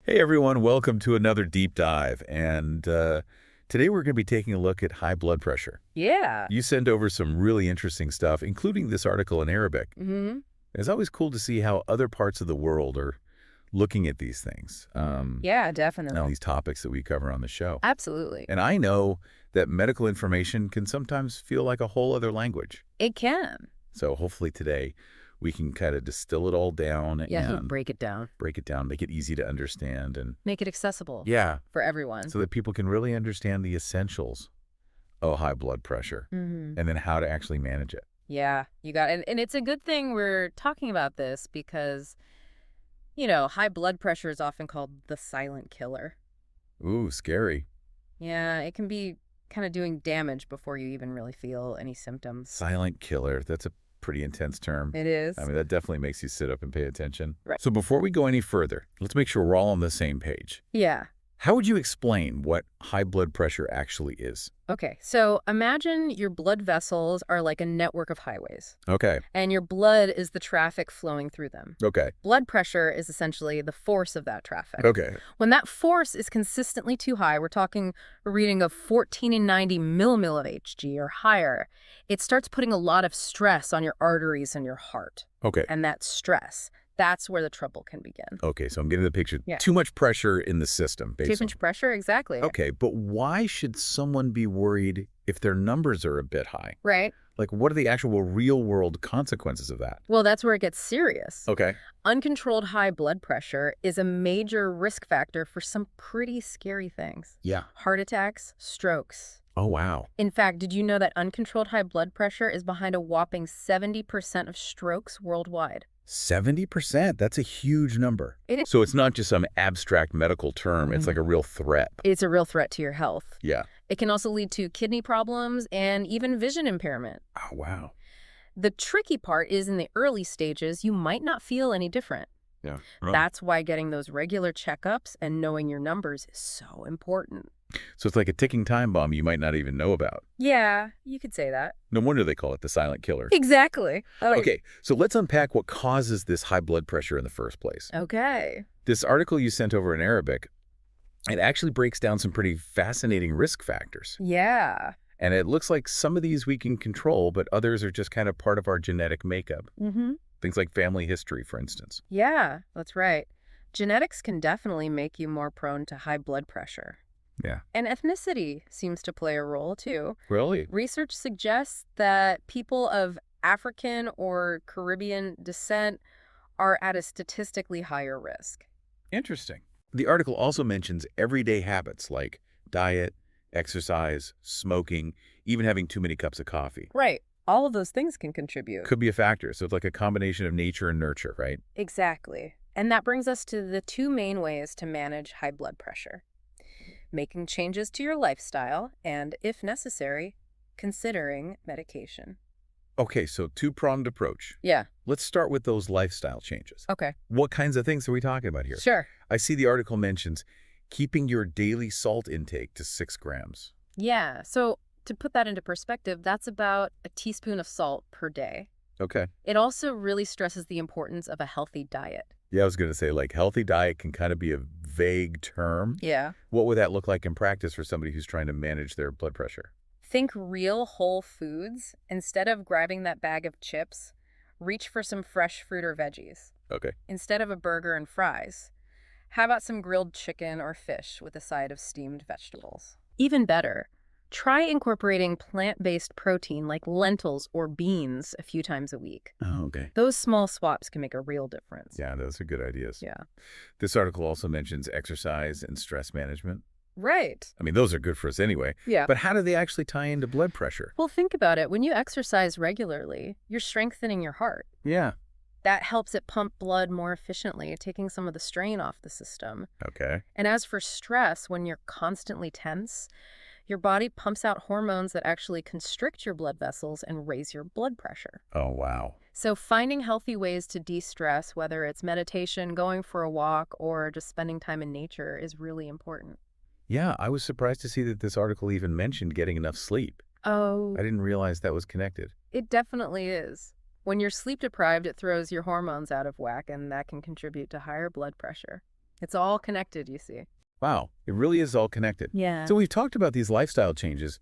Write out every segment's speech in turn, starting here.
Hey everyone, welcome to another deep dive. And today we're going to be taking a look at high blood pressure. Yeah. You send over some really interesting stuff, including this article in Arabic. hmm It's always cool to see how other parts of the world are looking at these things, Yeah, and definitely. these topics that we cover on the show. Absolutely. And I know that medical information can sometimes feel like a whole other language. It can. So hopefully today we can kind of distill it all down Yeah, and break it down. break it down, make it easy to understand, and Make it accessible yeah, for everyone. so that people can really understand the essentials of high blood pressure hmm and then how to actually manage it. Yeah, you got it. And it's a good thing we're talking about this because, high blood pressure is often called the silent killer. Ooh, scary. Yeah, it can be kind of doing damage before you even really feel any symptoms. Silent killer. That's a pretty intense term. It is. I mean, that definitely makes you sit up and pay attention. Right. So before we go any further, let's make sure we're all on the same page. Yeah. How would you explain what high blood pressure actually is? Okay, so imagine your blood vessels are like a network of highways, Okay. and your blood is the traffic flowing through them. Okay. Blood pressure is essentially the force of that traffic. Okay. When that force is consistently too high, we're talking a reading of 1490 millimole of Hg or higher, it starts putting a lot of stress on your arteries and your heart. Okay. And that stress, that's where the trouble can begin. Okay, so I'm getting the picture. Yeah. Too much pressure in the system, Too basically. much pressure, exactly. Okay, but why should someone be worried if their numbers are a bit high? Right. Like, what are the actual real-world consequences of that? Well, that's where it gets serious. Okay. Uncontrolled high blood pressure is a major risk factor for some pretty scary things. Yeah. Heart attacks, strokes. Oh, wow. In fact, did you know that uncontrolled high blood pressure is behind a whopping 70% of strokes worldwide? 70%? That's a huge number. It is. So it's not just some abstract medical term. It's like a real threat. It's a real threat to your health. Yeah. It can also lead to kidney problems and even vision impairment. Oh, wow. The tricky part is in the early stages, you might not feel any different. Yeah. That's why getting those regular checkups and knowing your numbers is so important. So it's like a ticking time bomb you might not even know about. Yeah, you could say that. No wonder they call it the silent killer. Exactly. Okay, so let's unpack what causes this high blood pressure in the first place. Okay. This article you sent over in Arabic, it actually breaks down some pretty fascinating risk factors. Yeah. And it looks like some of these we can control, but others are just kind of part of our genetic makeup. Mm-hmm. Things like family history, for instance. Yeah, that's right. Genetics can definitely make you more prone to high blood pressure. Yeah. And ethnicity seems to play a role, too. Really? Research suggests that people of African or Caribbean descent are at a statistically higher risk. Interesting. The article also mentions everyday habits like diet, exercise, smoking, even having too many cups of coffee. Right. All of those things can contribute. Could be a factor. So it's like a combination of nature and nurture, right? Exactly. And that brings us to the two main ways to manage high blood pressure: making changes to your lifestyle and, if necessary, considering medication. Okay, so two-pronged approach. Yeah. Let's start with those lifestyle changes. Okay. What kinds of things are we talking about here? Sure. I see the article mentions keeping your daily salt intake to 6 grams. Yeah. So to put that into perspective, that's about a teaspoon of salt per day. Okay. It also really stresses the importance of a healthy diet. Yeah, I was going to say, like, healthy diet can kind of be a vague term. Yeah. What would that look like in practice for somebody who's trying to manage their blood pressure? Think real whole foods. Instead of grabbing that bag of chips, reach for some fresh fruit or veggies. Okay. Instead of a burger and fries, how about some grilled chicken or fish with a side of steamed vegetables? Even better, try incorporating plant-based protein like lentils or beans a few times a week. Oh, okay. Those small swaps can make a real difference. Yeah, those are good ideas. Yeah. This article also mentions exercise and stress management. Right. I mean, those are good for us anyway. Yeah. But how do they actually tie into blood pressure? Well, think about it. When you exercise regularly, you're strengthening your heart. Yeah. That helps it pump blood more efficiently, taking some of the strain off the system. Okay. And as for stress, when you're constantly tense, your body pumps out hormones that actually constrict your blood vessels and raise your blood pressure. Oh, wow. So finding healthy ways to de-stress, whether it's meditation, going for a walk, or just spending time in nature, is really important. Yeah, I was surprised to see that this article even mentioned getting enough sleep. Oh, I didn't realize that was connected. it definitely is. When you're sleep deprived, it throws your hormones out of whack, and that can contribute to higher blood pressure. It's all connected, you see. Wow, it really is all connected. Yeah. So we've talked about these lifestyle changes,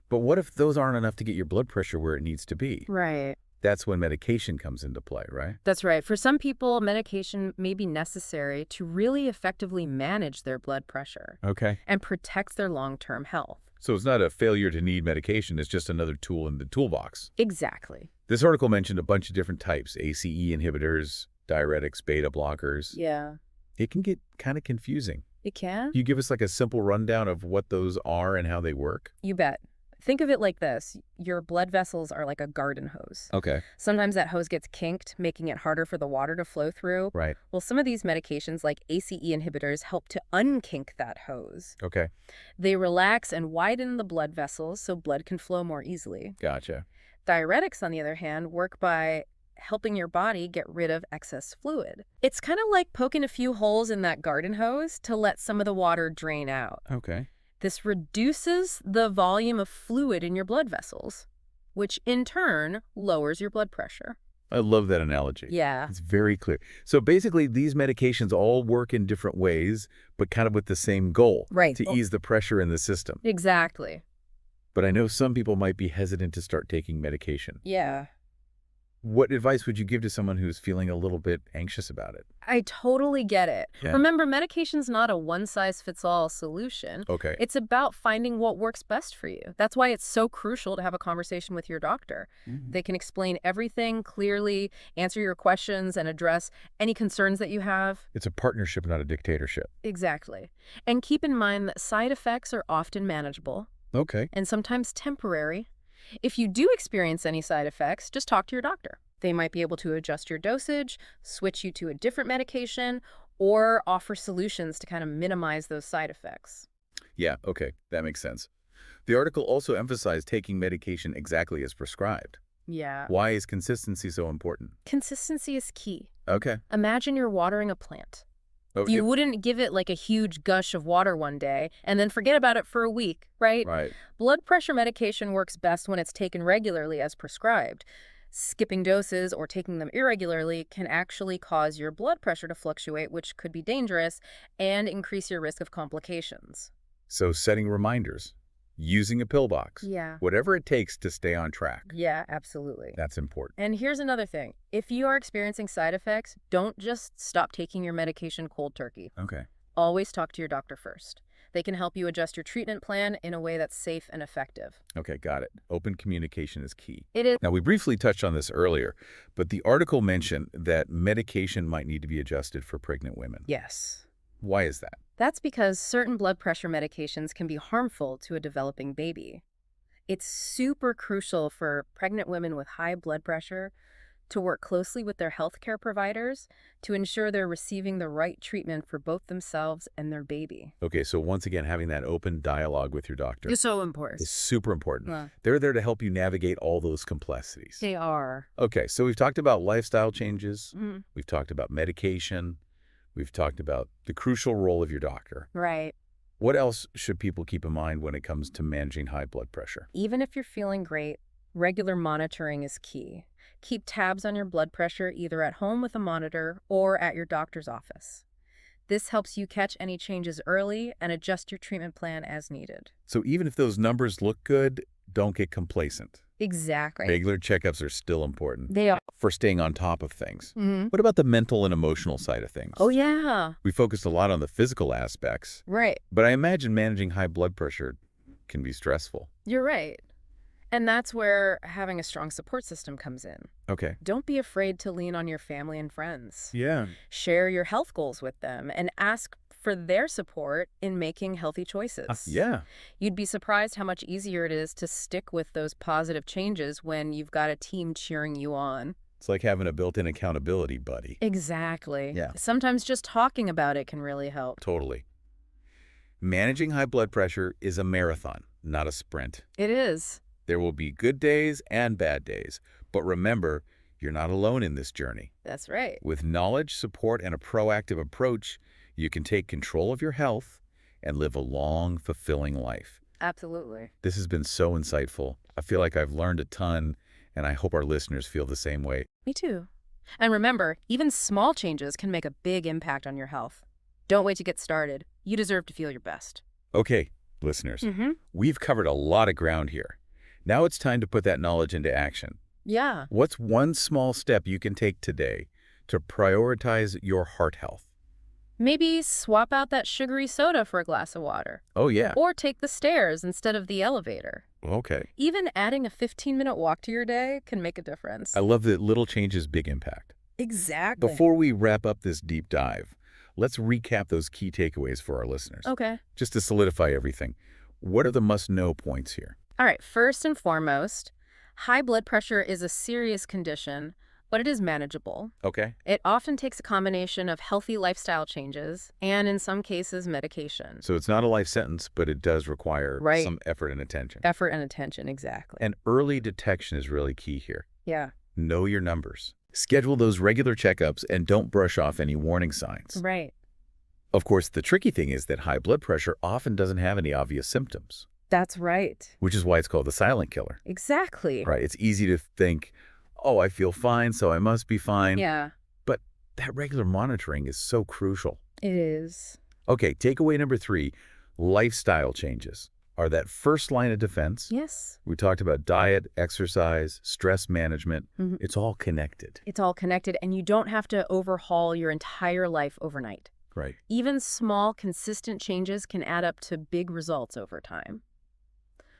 but what if those aren't enough to get your blood pressure where it needs to be? Right. That's when medication comes into play, right? That's right. For some people, medication may be necessary to really effectively manage their blood pressure Okay. and protect their long-term health. So it's not a failure to need medication, it's just another tool in the toolbox. Exactly. This article mentioned a bunch of different types, ACE inhibitors, diuretics, beta blockers. Yeah. It can get kind of confusing. It can? Can you give us like a simple rundown of what those are and how they work? You bet. Think of it like this. Your blood vessels are like a garden hose. Okay. Sometimes that hose gets kinked, making it harder for the water to flow through. Right. Well, some of these medications, like ACE inhibitors, help to unkink that hose. Okay. They relax and widen the blood vessels so blood can flow more easily. Gotcha. Diuretics, on the other hand, work by helping your body get rid of excess fluid. It's kind of like poking a few holes in that garden hose to let some of the water drain out. Okay. This reduces the volume of fluid in your blood vessels, which in turn lowers your blood pressure. I love that analogy. Yeah. It's very clear. So basically, these medications all work in different ways, but kind of with the same goal. Right. To ease the pressure in the system. Exactly. But I know some people might be hesitant to start taking medication. Yeah. What advice would you give to someone who's feeling a little bit anxious about it? I totally get it. Yeah. Remember, medication's not a one-size-fits-all solution. Okay. It's about finding what works best for you. That's why it's so crucial to have a conversation with your doctor. They can explain everything clearly, answer your questions, and address any concerns that you have. It's a partnership, not a dictatorship. Exactly. And keep in mind that side effects are often manageable Okay. and sometimes temporary. If you do experience any side effects, just talk to your doctor. They might be able to adjust your dosage, switch you to a different medication, or offer solutions to kind of minimize those side effects. Yeah, okay. That makes sense. The article also emphasized taking medication exactly as prescribed. Yeah. Why is consistency so important? Consistency is key. Okay. Imagine you're watering a plant. Oh, You wouldn't give it like a huge gush of water one day and then forget about it for a week, right? Right. Blood pressure medication works best when it's taken regularly as prescribed. Skipping doses or taking them irregularly can actually cause your blood pressure to fluctuate, which could be dangerous and increase your risk of complications. So setting reminders, using a pill box, Yeah. whatever it takes to stay on track. Yeah, absolutely. That's important. And here's another thing. If you are experiencing side effects, don't just stop taking your medication cold turkey. Okay. Always talk to your doctor first. They can help you adjust your treatment plan in a way that's safe and effective. Okay, got it. Open communication is key. It is. Now, we briefly touched on this earlier, but the article mentioned that medication might need to be adjusted for pregnant women. Yes. Why is that? That's because certain blood pressure medications can be harmful to a developing baby. It's super crucial for pregnant women with high blood pressure to work closely with their healthcare providers to ensure they're receiving the right treatment for both themselves and their baby. Okay, so once again, having that open dialogue with your doctor It's so important. is super important. Yeah. They're there to help you navigate all those complexities. They are. Okay, so we've talked about lifestyle changes. Mhm. We've talked about medication. We've talked about the crucial role of your doctor. Right. What else should people keep in mind when it comes to managing high blood pressure? Even if you're feeling great, regular monitoring is key. Keep tabs on your blood pressure either at home with a monitor or at your doctor's office. This helps you catch any changes early and adjust your treatment plan as needed. So even if those numbers look good, don't get complacent. Exactly. Regular checkups are still important They are. for staying on top of things. Mhm. What about the mental and emotional side of things? Oh, yeah. We focused a lot on the physical aspects, Right. but I imagine managing high blood pressure can be stressful. You're right. And that's where having a strong support system comes in. Okay. Don't be afraid to lean on your family and friends. Yeah. Share your health goals with them and ask for their support in making healthy choices. Yeah. You'd be surprised how much easier it is to stick with those positive changes when you've got a team cheering you on. It's like having a built-in accountability buddy. Exactly. Yeah. Sometimes just talking about it can really help. Totally. Managing high blood pressure is a marathon, not a sprint. It is. There will be good days and bad days, but remember, you're not alone in this journey. That's right. With knowledge, support, and a proactive approach, you can take control of your health and live a long, fulfilling life. Absolutely. This has been so insightful. I feel like I've learned a ton, and I hope our listeners feel the same way. Me too. And remember, even small changes can make a big impact on your health. Don't wait to get started. You deserve to feel your best. Okay, listeners, Mm-hmm. we've covered a lot of ground here. Now it's time to put that knowledge into action. Yeah. What's one small step you can take today to prioritize your heart health? Maybe swap out that sugary soda for a glass of water. Oh, yeah. Or take the stairs instead of the elevator. Okay. Even adding a 15-minute walk to your day can make a difference. I love that little changes, big impact. Exactly. Before we wrap up this deep dive, let's recap those key takeaways for our listeners. Okay. Just to solidify everything, what are the must-know points here? All right. First and foremost, high blood pressure is a serious condition, but it is manageable. Okay. It often takes a combination of healthy lifestyle changes and, in some cases, medication. So it's not a life sentence, but it does require Right. some effort and attention. Effort and attention, exactly. And early detection is really key here. Yeah. Know your numbers. Schedule those regular checkups and don't brush off any warning signs. Right. Of course, the tricky thing is that high blood pressure often doesn't have any obvious symptoms, That's right. which is why it's called the silent killer. Exactly. Right? It's easy to think, oh, I feel fine, so I must be fine. Yeah, But that regular monitoring is so crucial. it is. Okay, takeaway number 3, lifestyle changes are that first line of defense. Yes. We talked about diet, exercise, stress management. Mhm. It's all connected. It's all connected, and you don't have to overhaul your entire life overnight. Right. Even small, consistent changes can add up to big results over time.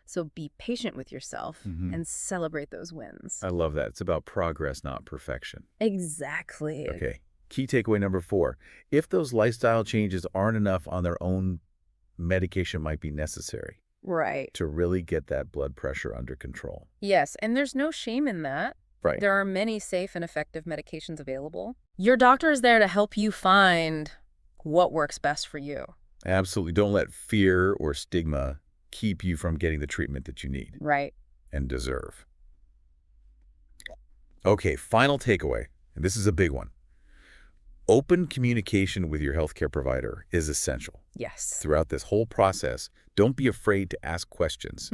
So be patient with yourself and celebrate those wins. I love that. It's about progress, not perfection. Exactly. Okay. Key takeaway number 4. If those lifestyle changes aren't enough on their own, medication might be necessary Right. to really get that blood pressure under control. Yes, and there's no shame in that. Right. There are many safe and effective medications available. Your doctor is there to help you find what works best for you. Absolutely. Don't let fear or stigma keep you from getting the treatment that you need Right. and deserve. Okay, final takeaway, and this is a big one. Open communication with your healthcare provider is essential. Yes. Throughout this whole process, don't be afraid to ask questions.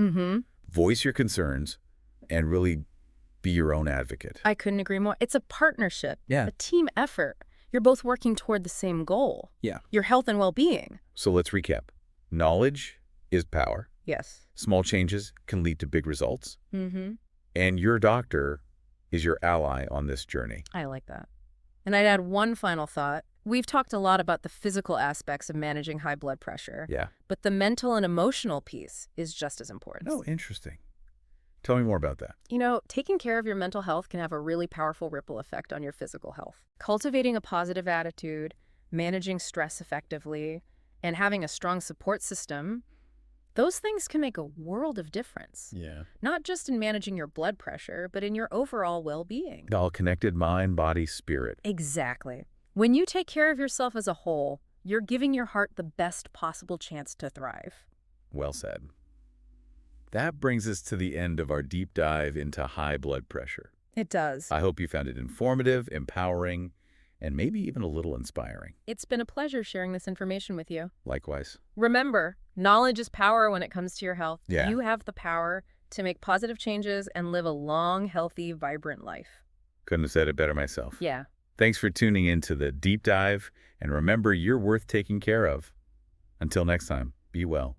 Voice your concerns and really be your own advocate. I couldn't agree more. It's a partnership. Yeah. A team effort. You're both working toward the same goal. Yeah. Your health and well-being. So let's recap. Knowledge is power. Yes. Small changes can lead to big results. Mm-hmm. And your doctor is your ally on this journey. I like that. And I'd add one final thought. We've talked a lot about the physical aspects of managing high blood pressure. Yeah. But the mental and emotional piece is just as important. Oh, interesting. Tell me more about that. You know, taking care of your mental health can have a really powerful ripple effect on your physical health. Cultivating a positive attitude, managing stress effectively, and having a strong support system, those things can make a world of difference. Yeah. Not just in managing your blood pressure, but in your overall well-being. All connected, mind, body, spirit. Exactly. When you take care of yourself as a whole, you're giving your heart the best possible chance to thrive. Well said. That brings us to the end of our deep dive into high blood pressure. It does. I hope you found it informative, empowering, and maybe even a little inspiring. It's been a pleasure sharing this information with you. Likewise. Remember, knowledge is power when it comes to your health. Yeah. You have the power to make positive changes and live a long, healthy, vibrant life. Couldn't have said it better myself. Yeah. Thanks for tuning in to the deep dive, and remember, you're worth taking care of. Until next time, be well.